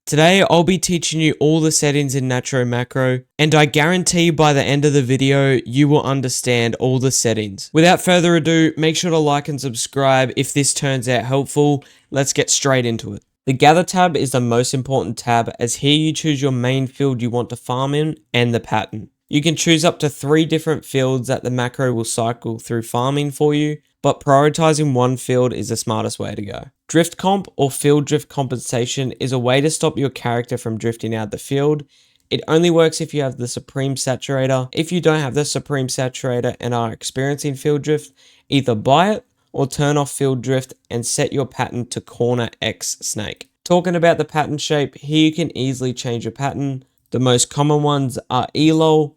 Today I'll be teaching you all the settings in Natro Macro, and I guarantee by the end of the video you will understand all the settings. Without further ado, make sure to like and subscribe if this turns out helpful. Let's get straight into it. The Gather tab is the most important tab, as here you choose your main field you want to farm in and the pattern. You can choose up to 3 different fields that the macro will cycle through farming for you, but prioritizing one field is the smartest way to go. Drift comp or field drift compensation is a way to stop your character from drifting out the field. It only works if you have the Supreme Saturator. If you don't have the Supreme Saturator and are experiencing field drift, either buy it or turn off field drift and set your pattern to corner X snake. Talking about the pattern shape, here you can easily change your pattern. The most common ones are ELOL,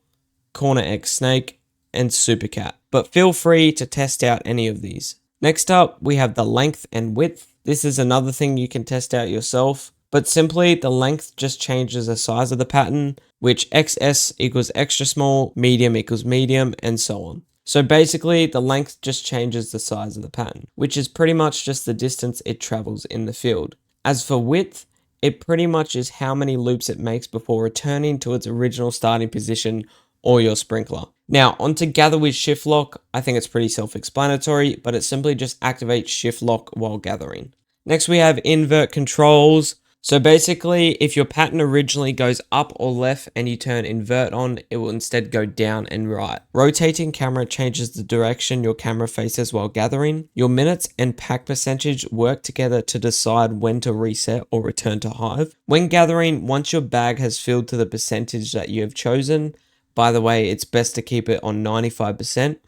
corner X snake, and super cat, but feel free to test out any of these. Next up, we have the length and width. This is another thing you can test out yourself, but simply the length just changes the size of the pattern, which XS equals extra small, medium equals medium, and so on. So basically the length just changes the size of the pattern, which is pretty much just the distance it travels in the field. As for width, it pretty much is how many loops it makes before returning to its original starting position or your sprinkler. Now onto gather with shift lock. I think it's pretty self-explanatory, but it simply just activates shift lock while gathering. Next we have invert controls. So basically if your pattern originally goes up or left and you turn invert on, it will instead go down and right. Rotating camera changes the direction your camera faces while gathering. Your minutes and pack percentage work together to decide when to reset or return to hive. When gathering, once your bag has filled to the percentage that you have chosen, by the way, it's best to keep it on 95%,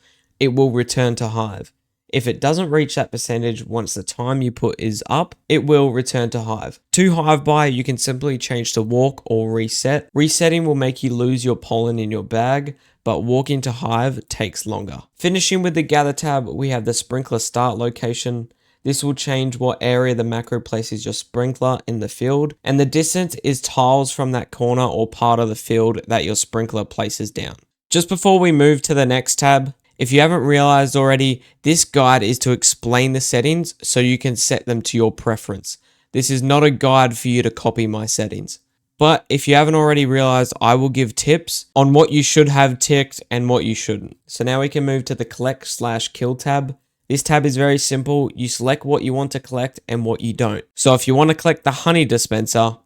it will return to hive. If it doesn't reach that percentage once the time you put is up, it will return to hive. To hive by, you can simply change to walk or reset. Resetting will make you lose your pollen in your bag, but walking to hive takes longer. Finishing with the gather tab, we have the sprinkler start location. This will change what area the macro places your sprinkler in the field, and the distance is tiles from that corner or part of the field that your sprinkler places down. Just before we move to the next tab, if you haven't realized already, this guide is to explain the settings so you can set them to your preference. This is not a guide for you to copy my settings. But if you haven't already realized, I will give tips on what you should have ticked and what you shouldn't. So now we can move to the collect/kill tab. This tab is very simple. You select what you want to collect and what you don't. So if you want to collect the honey dispenser,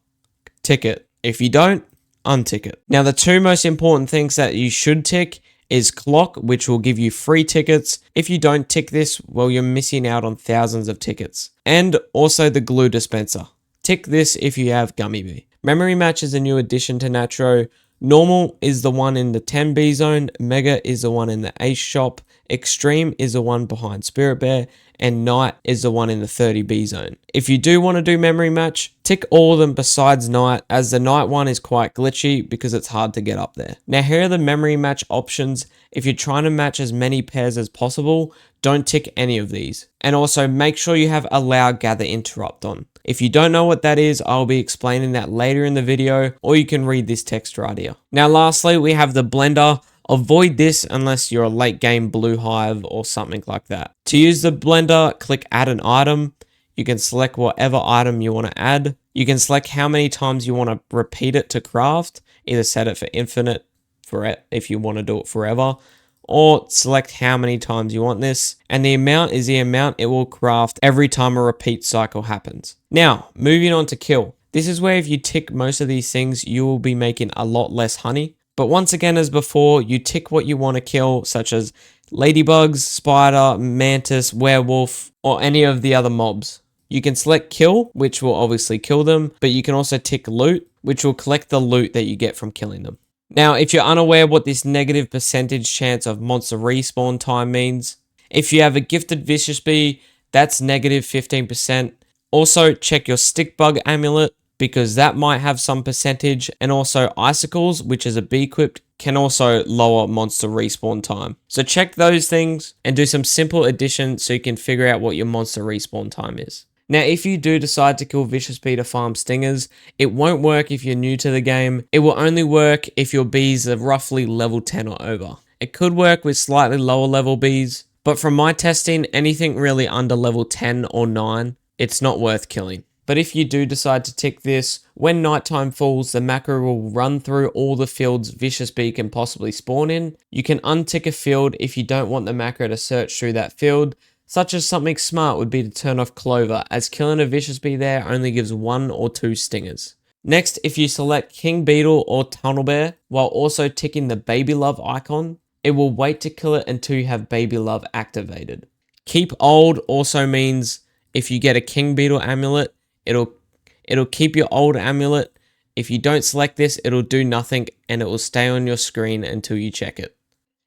tick it. If you don't, untick it. Now the 2 most important things that you should tick is clock, which will give you free tickets. If you don't tick this, well, you're missing out on thousands of tickets. And also the glue dispenser. Tick this if you have Gummy Bee. Memory match is a new addition to Natro. Normal is the one in the 10B zone, Mega is the one in the Ace shop, Extreme is the one behind Spirit Bear, and Night is the one in the 30B zone. If you do want to do memory match, tick all of them besides Night, as the Night one is quite glitchy because it's hard to get up there. Now here are the memory match options. If you're trying to match as many pairs as possible, don't tick any of these. And also make sure you have allow gather interrupt on. If you don't know what that is, I'll be explaining that later in the video, or you can read this text right here. Now lastly, we have the blender. Avoid this unless you're a late game blue hive or something like that. To use the blender, click add an item. You can select whatever item you want to add. You can select how many times you want to repeat it to craft. Either set it for infinite for it if you want to do it forever, or select how many times you want this, and the amount is the amount it will craft every time a repeat cycle happens. Now, moving on to kill. This is where if you tick most of these things, you will be making a lot less honey. But once again, as before, you tick what you want to kill, such as ladybugs, spider, mantis, werewolf, or any of the other mobs. You can select kill, which will obviously kill them, but you can also tick loot, which will collect the loot that you get from killing them. Now, if you're unaware what this negative percentage chance of monster respawn time means, if you have a gifted vicious bee, that's negative 15%. Also, check your stick bug amulet, because that might have some percentage, and also icicles, which is a bee equipped, can also lower monster respawn time. So check those things and do some simple addition so you can figure out what your monster respawn time is. Now, if you do decide to kill Vicious Bee to farm stingers, it won't work if you're new to the game. It will only work if your bees are roughly level 10 or over. It could work with slightly lower level bees, but from my testing, anything really under level 10 or 9, it's not worth killing. But if you do decide to tick this, when nighttime falls, the macro will run through all the fields Vicious Bee can possibly spawn in. You can untick a field if you don't want the macro to search through that field, such as something smart would be to turn off Clover, as killing a Vicious Bee there only gives 1 or 2 stingers. Next, if you select King Beetle or Tunnel Bear, while also ticking the Baby Love icon, it will wait to kill it until you have Baby Love activated. Keep Old also means if you get a King Beetle amulet, it'll keep your old amulet. If you don't select this, it'll do nothing and it will stay on your screen until you check it.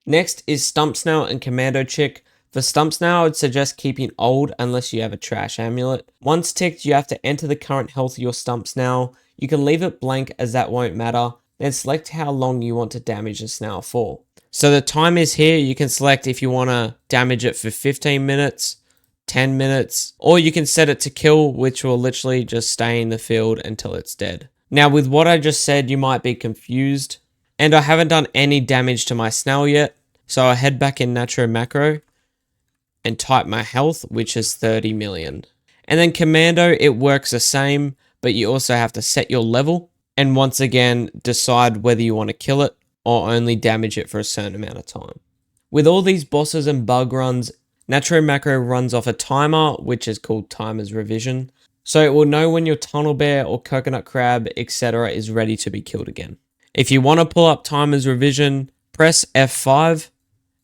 Next is Stump Snail and Commando Chick. For Stump Snail, I would suggest keeping Old unless you have a trash amulet. Once ticked, you have to enter the current health of your Stump Snail. You can leave it blank as that won't matter. Then select how long you want to damage the snail for. So the time is here. You can select if you want to damage it for 15 minutes, 10 minutes, or you can set it to kill, which will literally just stay in the field until it's dead. Now with what I just said, you might be confused, and I haven't done any damage to my snail yet, so I head back in Natro Macro and type my health, which is 30 million. And then Commando, it works the same, but you also have to set your level, and once again, decide whether you want to kill it or only damage it for a certain amount of time. With all these bosses and bug runs, Natro Macro runs off a timer, which is called Timer's Revision, so it will know when your Tunnel Bear or Coconut Crab, etc. is ready to be killed again. If you want to pull up Timer's Revision, press F5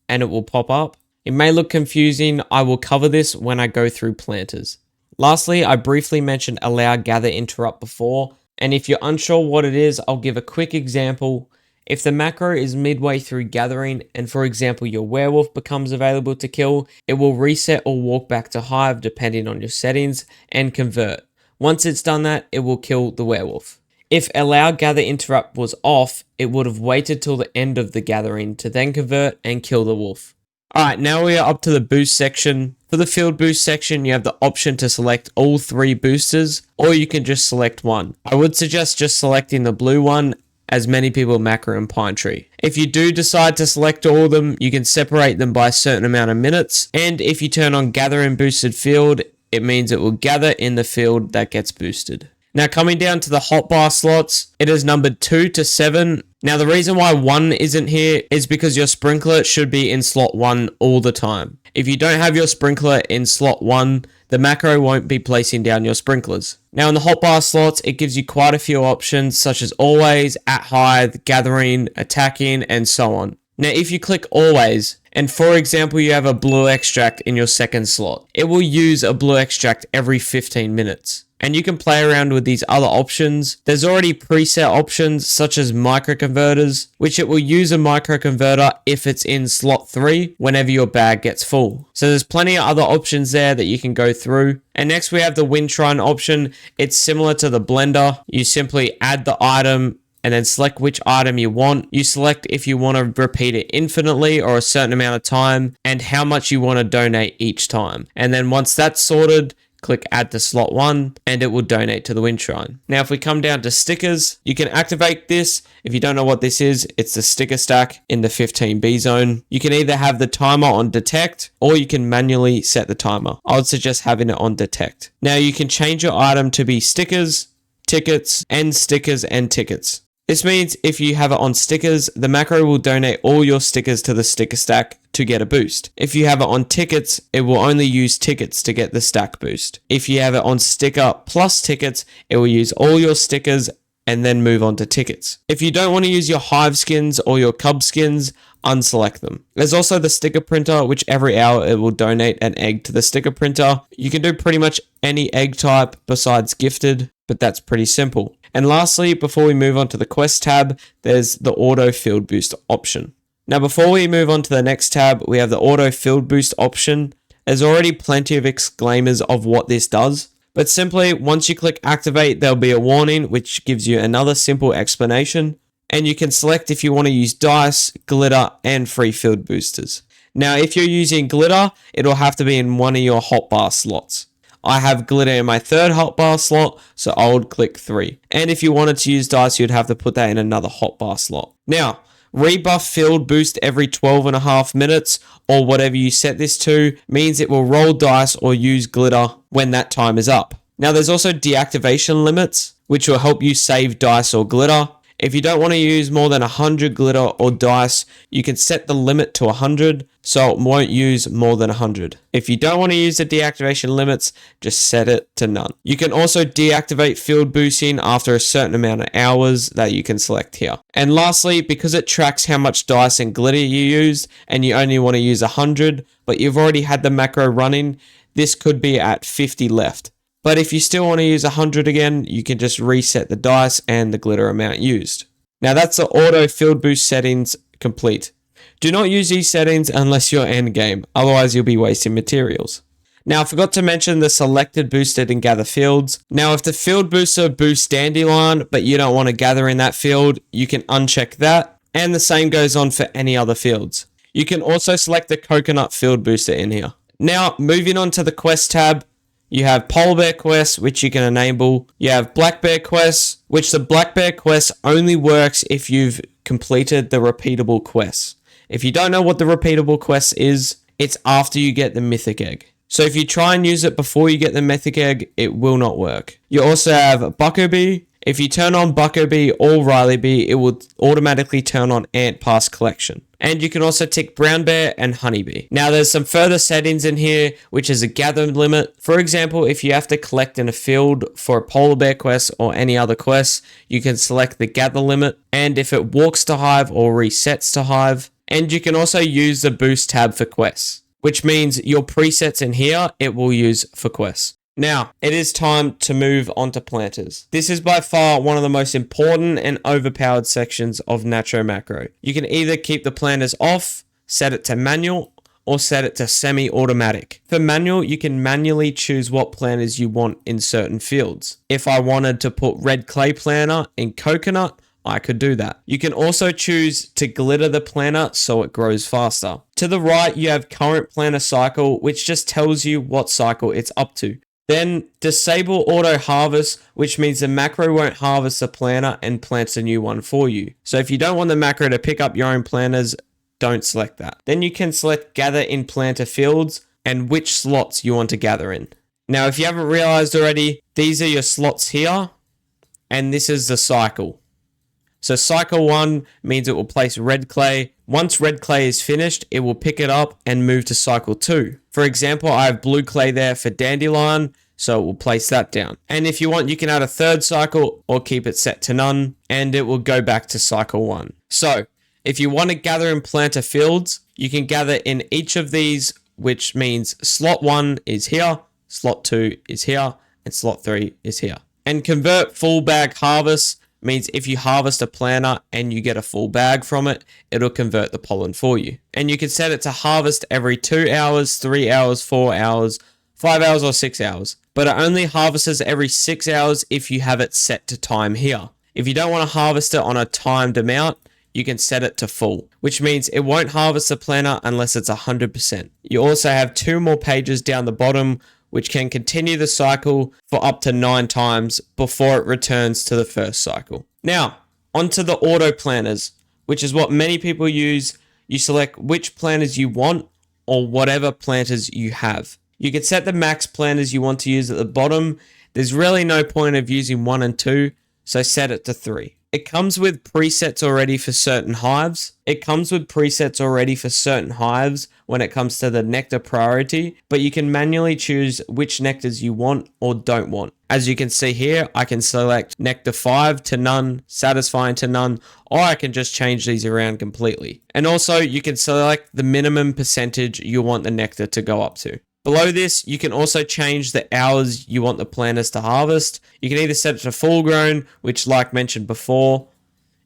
and it will pop up. It may look confusing, I will cover this when I go through planters. Lastly, I briefly mentioned Allow Gather Interrupt before, and if you're unsure what it is, I'll give a quick example. If the macro is midway through gathering, and for example your werewolf becomes available to kill, it will reset or walk back to hive depending on your settings, and convert. Once it's done that, it will kill the werewolf. If Allow Gather Interrupt was off, it would have waited till the end of the gathering to then convert and kill the wolf. Alright, now we are up to the boost section. For the field boost section, you have the option to select all 3 boosters, or you can just select one. I would suggest just selecting the blue one, as many people macro in Pine Tree. If you do decide to select all of them, you can separate them by a certain amount of minutes, and if you turn on Gather in Boosted Field, it means it will gather in the field that gets boosted. Now coming down to the hotbar slots, it is numbered 2 to 7. Now the reason why 1 isn't here is because your sprinkler should be in slot 1 all the time. If you don't have your sprinkler in slot 1, the macro won't be placing down your sprinklers. Now in the hotbar slots, it gives you quite a few options such as always, at hive, gathering, attacking, and so on. Now if you click always, and for example you have a blue extract in your second slot, it will use a blue extract every 15 minutes. And you can play around with these other options. There's already preset options such as microconverters, which it will use a microconverter if it's in slot 3 whenever your bag gets full. So there's plenty of other options there that you can go through. And next we have the Wind Shrine option. It's similar to the blender. You simply add the item and then select which item you want. You select if you want to repeat it infinitely or a certain amount of time and how much you want to donate each time. And then once that's sorted, click add to slot 1 and it will donate to the Wind Shrine. Now if we come down to stickers, you can activate this. If you don't know what this is, it's the sticker stack in the 15B zone. You can either have the timer on detect or you can manually set the timer. I would suggest having it on detect. Now you can change your item to be stickers, tickets, and stickers and tickets. This means if you have it on stickers, the macro will donate all your stickers to the sticker stack to get a boost. If you have it on tickets, it will only use tickets to get the stack boost. If you have it on sticker plus tickets, it will use all your stickers and then move on to tickets. If you don't want to use your hive skins or your cub skins, unselect them. There's also the sticker printer, which every hour it will donate an egg to the sticker printer. You can do pretty much any egg type besides gifted, but that's pretty simple. And lastly, before we move on to the quest tab, there's the auto field boost option. Now before we move on to the next tab, we have the auto field boost option. There's already plenty of exclaimers of what this does, but simply once you click activate, there'll be a warning which gives you another simple explanation, and you can select if you want to use dice, glitter, and free field boosters. Now if you're using glitter, it'll have to be in one of your hotbar slots. I have glitter in my third hotbar slot, so I would click 3. And if you wanted to use dice, you'd have to put that in another hotbar slot. Now, rebuff field boost every 12.5 minutes, or whatever you set this to, means it will roll dice or use glitter when that time is up. Now there's also deactivation limits, which will help you save dice or glitter. If you don't want to use more than 100 glitter or dice, you can set the limit to 100, so it won't use more than 100. If you don't want to use the deactivation limits, just set it to none. You can also deactivate field boosting after a certain amount of hours that you can select here. And lastly, because it tracks how much dice and glitter you used, and you only want to use 100, but you've already had the macro running, this could be at 50 left. But if you still want to use 100 again, you can just reset the dice and the glitter amount used. Now that's the auto field boost settings complete. Do not use these settings unless you're endgame, otherwise you'll be wasting materials. Now I forgot to mention the selected, boosted, and gather fields. Now if the field booster boosts Dandelion, but you don't want to gather in that field, you can uncheck that, and the same goes on for any other fields. You can also select the coconut field booster in here. Now moving on to the quest tab, you have polar bear quests, which you can enable. You have black bear quests, which the black bear quest only works if you've completed the repeatable quests. If you don't know what the repeatable quest is, it's after you get the mythic egg. So if you try and use it before you get the mythic egg, it will not work. You also have Buckobee. If you turn on Buckobee or Riley Bee, it will automatically turn on Ant Pass Collection. And you can also tick Brown Bear and Honeybee. Now there's some further settings in here, which is a gather limit. For example, if you have to collect in a field for a polar bear quest or any other quest, you can select the gather limit. And if it walks to hive or resets to hive. And you can also use the boost tab for quests, which means your presets in here, it will use for quests. Now, it is time to move on to planters. This is by far one of the most important and overpowered sections of Natro Macro. You can either keep the planters off, set it to manual, or set it to semi-automatic. For manual, you can manually choose what planters you want in certain fields. If I wanted to put red clay planter in coconut, I could do that. You can also choose to glitter the planter so it grows faster. To the right, you have current planter cycle, which just tells you what cycle it's up to. Then disable auto harvest, which means the macro won't harvest the planter and plants a new one for you. So if you don't want the macro to pick up your own planters, don't select that. Then you can select gather in planter fields and which slots you want to gather in. Now, if you haven't realized already, these are your slots here, and this is the cycle. So cycle 1 means it will place red clay. Once red clay is finished, it will pick it up and move to cycle 2. For example, I have blue clay there for Dandelion, so it will place that down. And if you want, you can add a third cycle or keep it set to none, and it will go back to cycle 1. So if you want to gather in planter fields, you can gather in each of these, which means slot 1 is here, slot 2 is here, and slot 3 is here. And convert full bag harvest means if you harvest a planter and you get a full bag from it, it'll convert the pollen for you. And you can set it to harvest every 2 hours, 3 hours, 4 hours, 5 hours, or 6 hours. But it only harvests every 6 hours if you have it set to time here. If you don't want to harvest it on a timed amount, you can set it to full, which means it won't harvest the planter unless it's 100%. You also have 2 more pages down the bottom, which can continue the cycle for up to 9 times before it returns to the first cycle. Now, onto the auto planters, which is what many people use. You select which planters you want or whatever planters you have. You can set the max planters you want to use at the bottom. There's really no point of using 1 and 2, so set it to 3. It comes with presets already for certain hives. When it comes to the nectar priority, but you can manually choose which nectars you want or don't want. As you can see here, I can select nectar 5 to none, satisfying to none, or I can just change these around completely. And also you can select the minimum percentage you want the nectar to go up to. Below this, you can also change the hours you want the planters to harvest. You can either set it to full grown, which like mentioned before,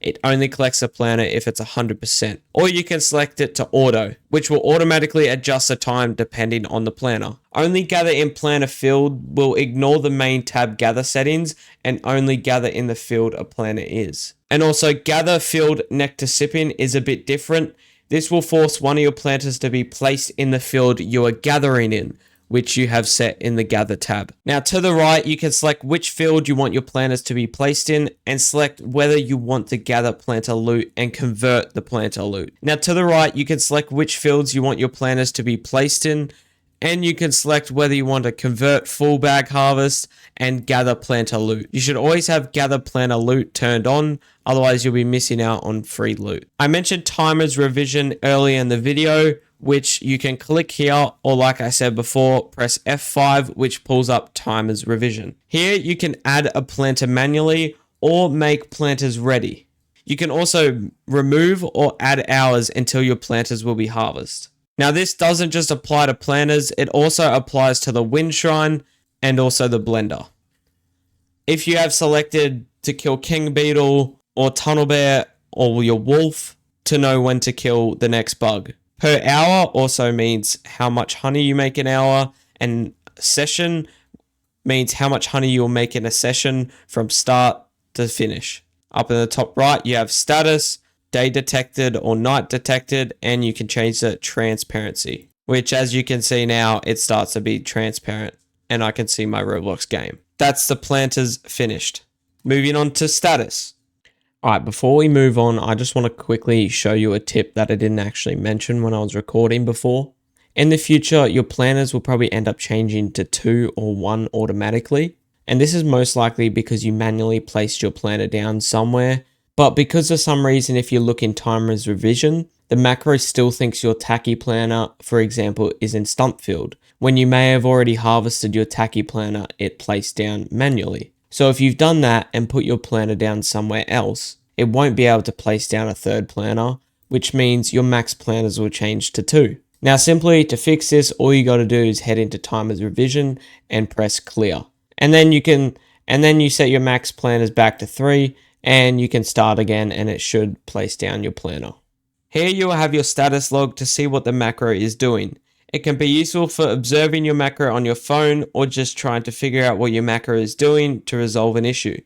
it only collects a planter if it's 100%. Or you can select it to auto, which will automatically adjust the time depending on the planter. Only gather in planter field will ignore the main tab gather settings and only gather in the field a planter is. And also gather field nectar sipping is a bit different. This will force one of your planters to be placed in the field you are gathering in, which you have set in the gather tab. Now to the right, you can select which field you want your planters to be placed in and select whether you want to gather planter loot and convert the planter loot. Now to the right, you can select which fields you want your planters to be placed in and you can select whether you want to convert full bag harvest and gather planter loot. You should always have gather planter loot turned on, otherwise you'll be missing out on free loot. I mentioned timers revision earlier in the video, which you can click here, or like I said before, press F5, which pulls up timers revision. Here you can add a planter manually or make planters ready. You can also remove or add hours until your planters will be harvested. Now this doesn't just apply to planters, it also applies to the wind shrine and also the blender. If you have selected to kill king beetle or tunnel bear or your wolf, to know when to kill the next bug. Per hour also means how much honey you make an hour, and session means how much honey you'll make in a session from start to finish. Up in the top right, you have status, day detected or night detected, and you can change the transparency, which as you can see now, it starts to be transparent and I can see my Roblox game. That's the planters finished. Moving on to status. Alright, before we move on, I just want to quickly show you a tip that I didn't actually mention when I was recording before. In the future, your planters will probably end up changing to 2 or 1 automatically. And this is most likely because you manually placed your planter down somewhere. But because for some reason, if you look in timers revision, the macro still thinks your tacky planter, for example, is in stump field, when you may have already harvested your tacky planter it placed down manually. So if you've done that and put your planter down somewhere else, it won't be able to place down a third planter, which means your max planters will change to 2. Now simply to fix this, all you got to do is head into timers revision and press clear. And then you set your max planters back to 3 and you can start again and it should place down your planter. Here you will have your status log to see what the macro is doing. It can be useful for observing your macro on your phone or just trying to figure out what your macro is doing to resolve an issue.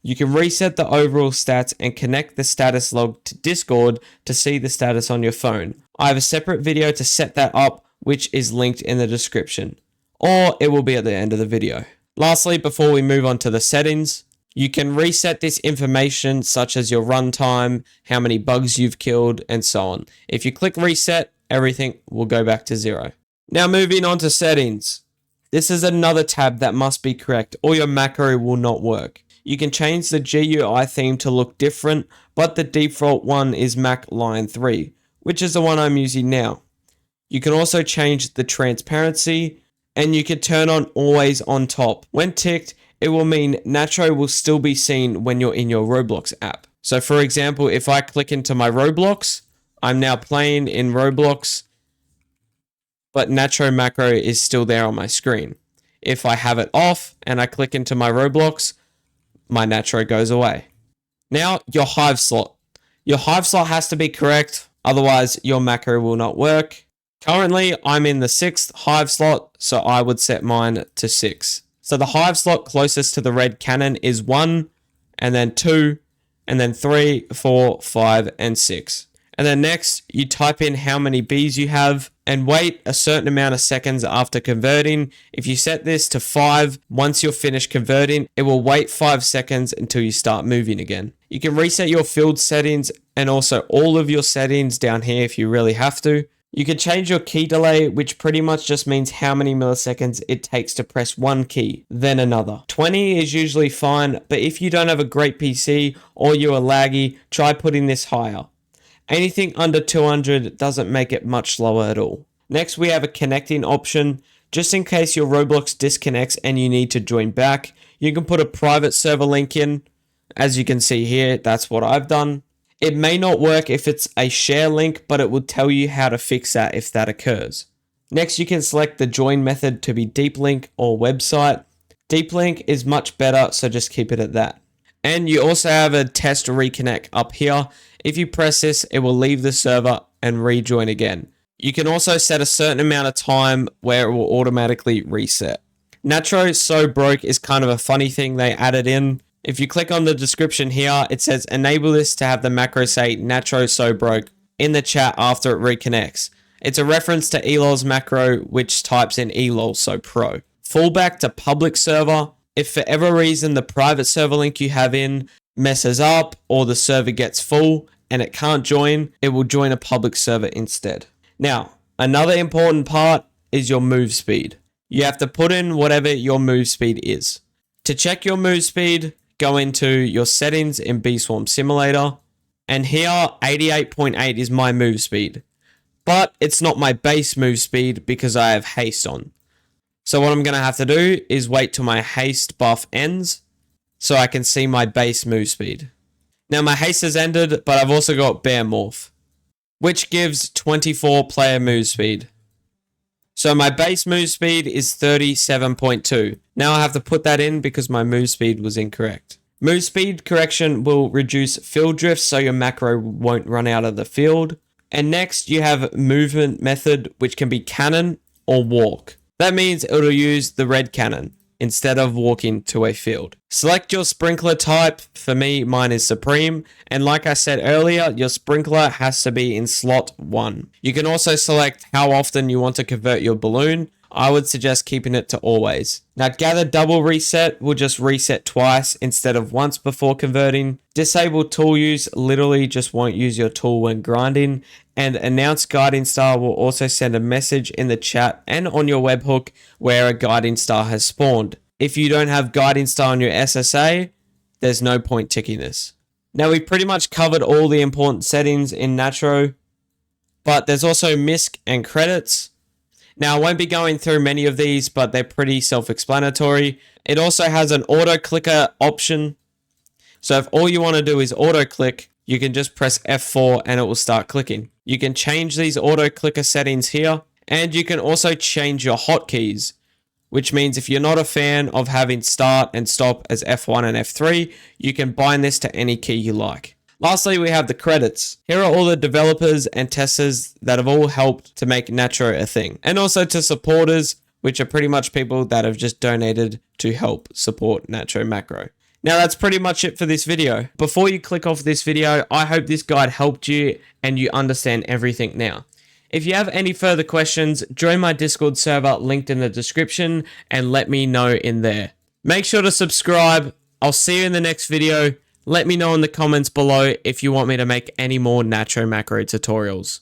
You can reset the overall stats and connect the status log to Discord to see the status on your phone. I have a separate video to set that up, which is linked in the description, or it will be at the end of the video. Lastly, before we move on to the settings, you can reset this information such as your runtime, how many bugs you've killed, and so on. If you click reset, everything will go back to 0. Now moving on to settings. This is another tab that must be correct or your macro will not work. You can change the GUI theme to look different, but the default one is Mac Line 3, which is the one I'm using now. You can also change the transparency, and you can turn on always on top. When ticked, it will mean Natro will still be seen when you're in your Roblox app. So for example, if I click into my Roblox, I'm now playing in Roblox, but Natro macro is still there on my screen. If I have it off and I click into my Roblox, my Natro goes away. Now, your hive slot. Your hive slot has to be correct, otherwise your macro will not work. Currently, I'm in the 6th hive slot, so I would set mine to 6. So the hive slot closest to the red cannon is 1, and then 2, and then 3, 4, 5, and 6. And then next, you type in how many bees you have and wait a certain amount of seconds after converting. If you set this to 5, once you're finished converting, it will wait 5 seconds until you start moving again. You can reset your field settings and also all of your settings down here if you really have to. You can change your key delay, which pretty much just means how many milliseconds it takes to press one key, then another. 20 is usually fine, but if you don't have a great PC or you are laggy, try putting this higher. Anything under 200 doesn't make it much slower at all. Next, we have a connecting option. Just in case your Roblox disconnects and you need to join back, you can put a private server link in. As you can see here, that's what I've done. It may not work if it's a share link, but it will tell you how to fix that if that occurs. Next, you can select the join method to be deep link or website. Deep link is much better, so just keep it at that. And you also have a test reconnect up here. If you press this, it will leave the server and rejoin again. You can also set a certain amount of time where it will automatically reset. Natro So Broke is kind of a funny thing they added in. If you click on the description here, it says enable this to have the macro say Natro So Broke in the chat after it reconnects. It's a reference to elol's macro, which types in elol so pro. Fallback to public server. If for ever reason the private server link you have in messes up or the server gets full and it can't join, it will join a public server instead. Now, another important part is your move speed. You have to put in whatever your move speed is. To check your move speed, go into your settings in Bee Swarm Simulator. And here, 88.8 is my move speed. But it's not my base move speed because I have haste on. So what I'm going to have to do is wait till my haste buff ends so I can see my base move speed. Now my haste has ended, but I've also got Bear Morph, which gives 24 player move speed. So my base move speed is 37.2. Now I have to put that in because my move speed was incorrect. Move speed correction will reduce field drift so your macro won't run out of the field. And next you have movement method, which can be cannon or walk. That means it'll use the red cannon instead of walking to a field. Select your sprinkler type. For me, mine is Supreme. And like I said earlier, your sprinkler has to be in slot 1. You can also select how often you want to convert your balloon. I would suggest keeping it to always. Now, gather double reset will just reset twice instead of once before converting. Disable tool use literally just won't use your tool when grinding. And announce guiding star will also send a message in the chat and on your webhook where a guiding star has spawned. If you don't have guiding star on your SSA, there's no point ticking this. Now, we've pretty much covered all the important settings in Natro, but there's also Misc and credits. Now, I won't be going through many of these, but they're pretty self-explanatory. It also has an auto-clicker option. So if all you want to do is auto-click, you can just press F4 and it will start clicking. You can change these auto-clicker settings here, and you can also change your hotkeys, which means if you're not a fan of having start and stop as F1 and F3, you can bind this to any key you like. Lastly, we have the credits. Here are all the developers and testers that have all helped to make Natro a thing. And also to supporters, which are pretty much people that have just donated to help support Natro Macro. Now that's pretty much it for this video. Before you click off this video, I hope this guide helped you and you understand everything now. If you have any further questions, join my Discord server linked in the description and let me know in there. Make sure to subscribe. I'll see you in the next video. Let me know in the comments below if you want me to make any more Natro Macro tutorials.